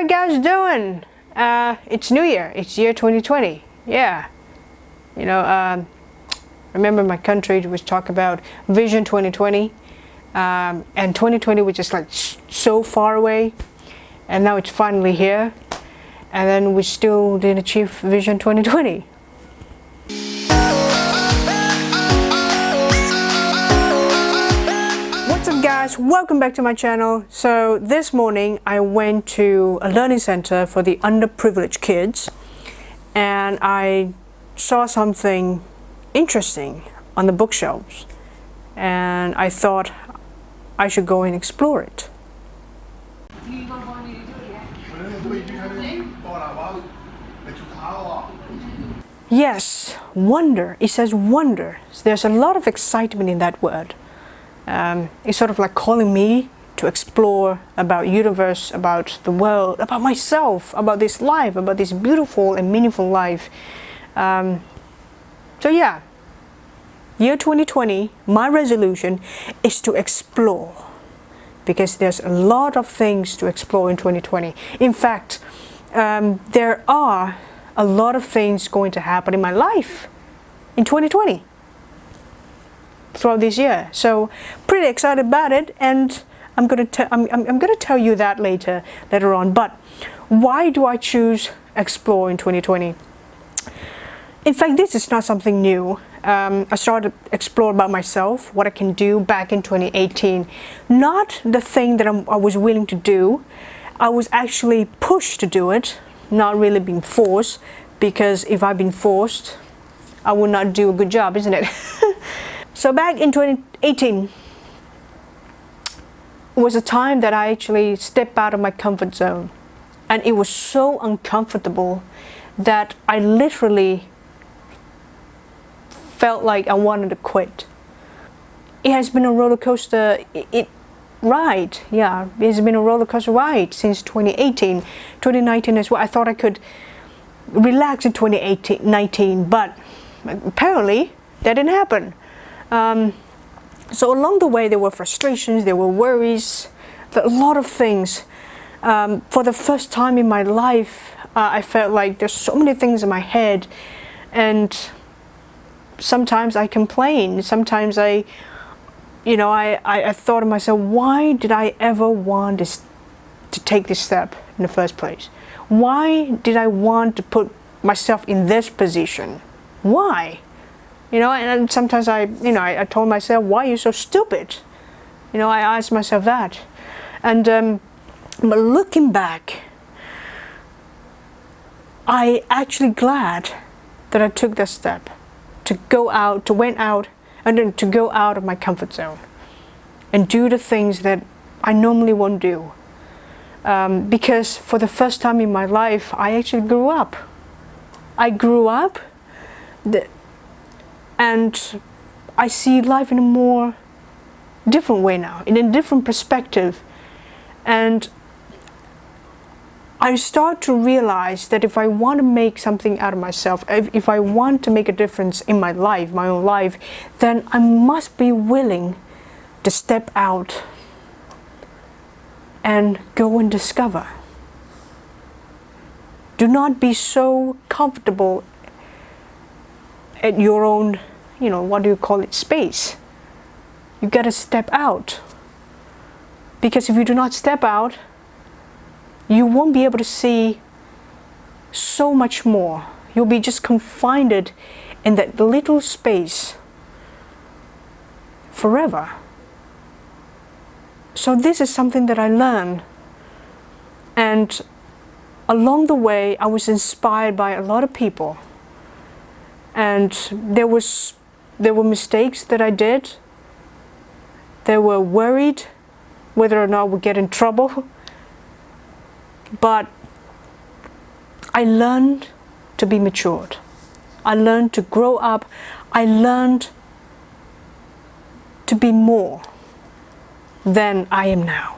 you guys doing? It's New Year. It's year 2020. Yeah. You know, remember my country was talking about Vision 2020, and 2020 was just like so far away, and now it's finally here, and then we still didn't achieve Vision 2020. What's up guys, welcome back to my channel. So this morning I went to a learning center for the underprivileged kids, and I saw something interesting on the bookshelves, and I thought I should go and explore it. Yes, wonder. It says wonder. There's a lot of excitement in that word. It's sort of like calling me to explore about universe, about the world, about myself, about this life, about this beautiful and meaningful life. So yeah, year 2020, my resolution is to explore, because there's a lot of things to explore in 2020. In fact, there are a lot of things going to happen in my life in 2020 throughout this year. So pretty excited about it, and I'm gonna tell you that later on. But why do I choose explore in 2020? In fact, this is not something new. I started to explore about myself, what I can do back in 2018. Not the thing that I was willing to do. I was actually pushed to do it, not really being forced, because if I'd been forced, I would not do a good job, isn't it? So back in 2018, was a time that I actually stepped out of my comfort zone, and it was so uncomfortable that I literally felt like I wanted to quit. It has been a roller coaster ride. Yeah, it's been a roller coaster ride since 2018, 2019 as well. I thought I could relax in 2019, but apparently that didn't happen. So along the way there were frustrations, there were worries, a lot of things. For the first time in my life, I felt like there's so many things in my head, and sometimes I complain. Sometimes I thought to myself, why did I ever want to take this step in the first place? Why did I want to put myself in this position? Why? You know, and sometimes I told myself, why are you so stupid? You know, I asked myself that. And but looking back, I actually glad that I took that step to go out of my comfort zone and do the things that I normally won't do. Because for the first time in my life, I actually grew up. I grew up, and I see life in a more different way now, in a different perspective. And I start to realize that if I want to make something out of myself, if I want to make a difference in my life, my own life, then I must be willing to step out and go and discover. Do not be so comfortable at your own, what do you call it, space. You gotta step out. Because if you do not step out, you won't be able to see so much more. You'll be just confined in that little space forever. So this is something that I learned, and along the way I was inspired by a lot of people, and there were mistakes that I did. They were worried whether or not we'd get in trouble, but I learned to be matured. I learned to grow up. I learned to be more than I am now.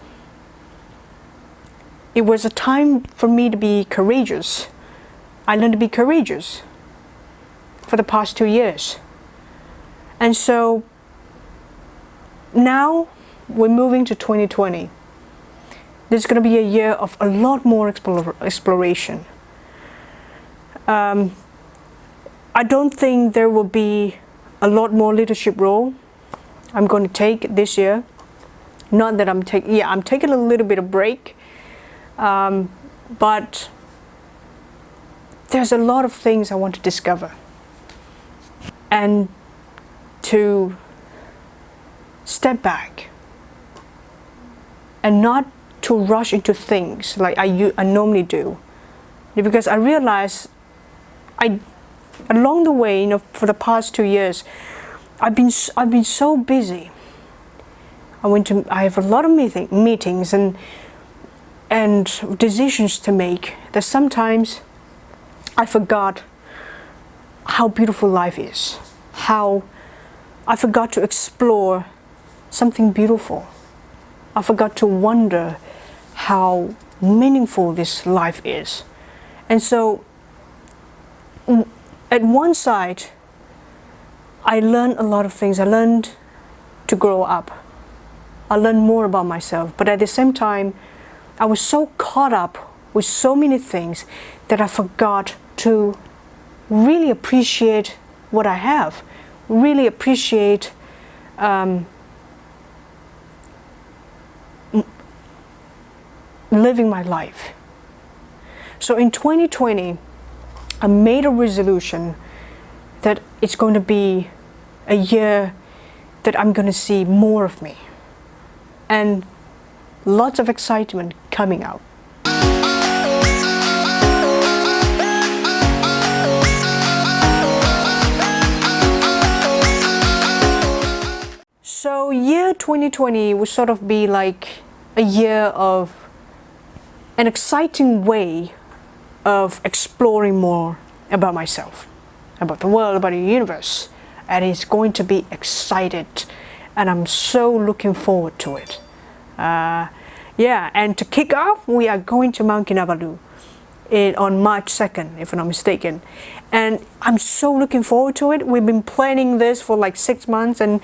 It was a time for me to be courageous. I learned to be courageous for the past 2 years. And so now we're moving to 2020. There's going to be a year of a lot more exploration. I don't think there will be a lot more leadership role I'm going to take this year. Not that I'm taking a little bit of break, but there's a lot of things I want to discover and to step back and not to rush into things like I normally do, because I realize along the way, for the past 2 years, I've been so busy. I have a lot of meetings and decisions to make that sometimes I forgot how beautiful life is. How I forgot to explore something beautiful. I forgot to wonder how meaningful this life is. And so at one side, I learned a lot of things. I learned to grow up. I learned more about myself. But at the same time, I was so caught up with so many things that I forgot to really appreciate what I have. Really appreciate living my life. So in 2020, I made a resolution that it's going to be a year that I'm going to see more of me and lots of excitement coming out. So year 2020 will sort of be like a year of an exciting way of exploring more about myself, about the world, about the universe, and it's going to be excited, and I'm so looking forward to it. And to kick off, we are going to Mount Kinabalu on March 2nd, if I'm not mistaken, and I'm so looking forward to it. We've been planning this for like 6 months, and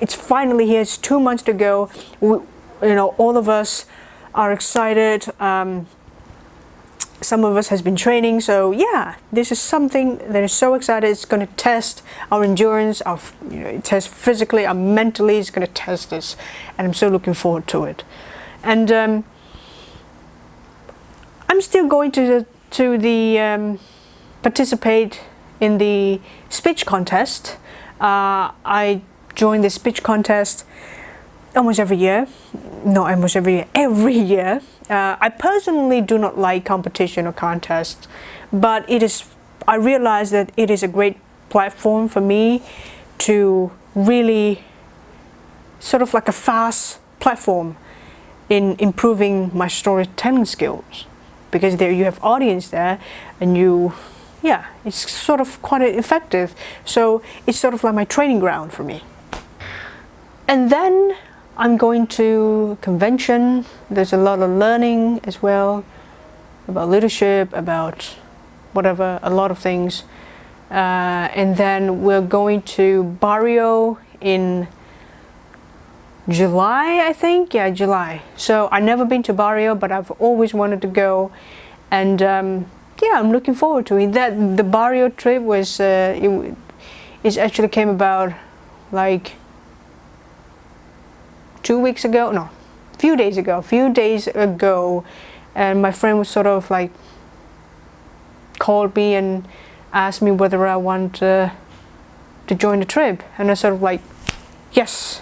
it's finally here. It's 2 months to go. All of us are excited. Some of us has been training, so yeah, this is something that is so excited. It's going to test our endurance, test physically, our mentally. It's going to test us, and I'm so looking forward to it. And I'm still going to participate in the speech contest. I join the speech contest almost every year. Not almost every year, every year. I personally do not like competition or contest, but I realize that it is a great platform for me to really sort of like a fast platform in improving my storytelling skills, because there you have audience there, and it's sort of quite effective. So it's sort of like my training ground for me. And then I'm going to convention. There's a lot of learning as well about leadership, about whatever, a lot of things. And then we're going to Barrio in July, I think. Yeah, July. So I've never been to Barrio, but I've always wanted to go. And I'm looking forward to it. The Barrio trip was, it actually came about like a few days ago, and my friend was sort of like called me and asked me whether I want to join the trip, and I sort of like, yes,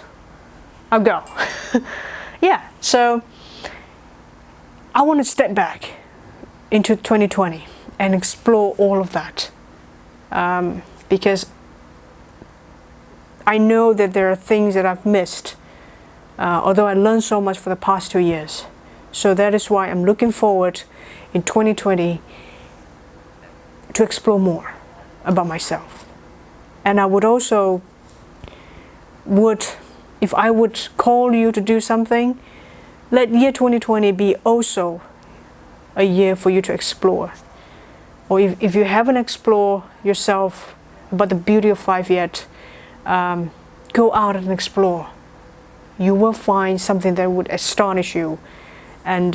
I'll go. Yeah, so I want to step back into 2020 and explore all of that, because I know that there are things that I've missed. Although I learned so much for the past 2 years. So that is why I'm looking forward in 2020 to explore more about myself. And I would also, if I would call you to do something, let year 2020 be also a year for you to explore. Or if you haven't explored yourself about the beauty of life yet, go out and explore. You will find something that would astonish you, And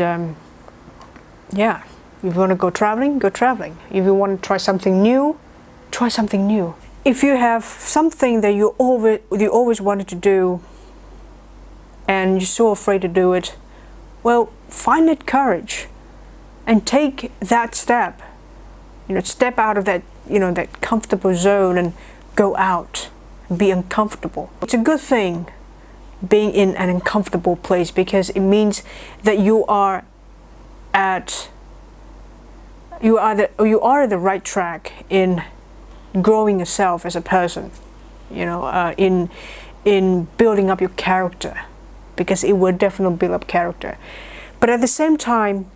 yeah, if you want to go traveling, go traveling. If you want to try something new, try something new. If you have something that you always wanted to do and you're so afraid to do it, well, find that courage and take that step. Step out of that, that comfortable zone and go out, be uncomfortable. It's a good thing being in an uncomfortable place, because it means that you are at the right track in growing yourself as a person, in building up your character, because it will definitely build up character. But at the same time,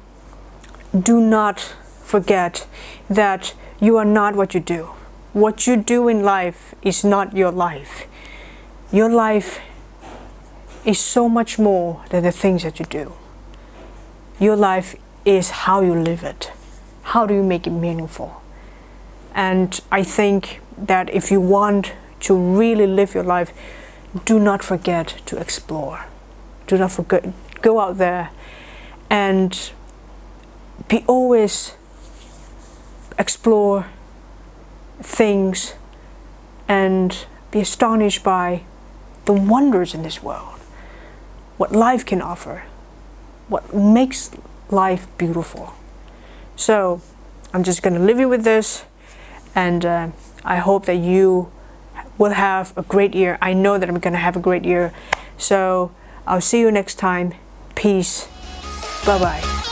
do not forget that you are not what you do. What you do in life is not your life. Your life is so much more than the things that you do. Your life is how you live it. How do you make it meaningful? And I think that if you want to really live your life, do not forget to explore. Do not forget, go out there and be always explore things and be astonished by the wonders in this world, what life can offer, what makes life beautiful. So I'm just going to leave you with this, and I hope that you will have a great year. I know that I'm going to have a great year. So I'll see you next time. Peace. Bye-bye.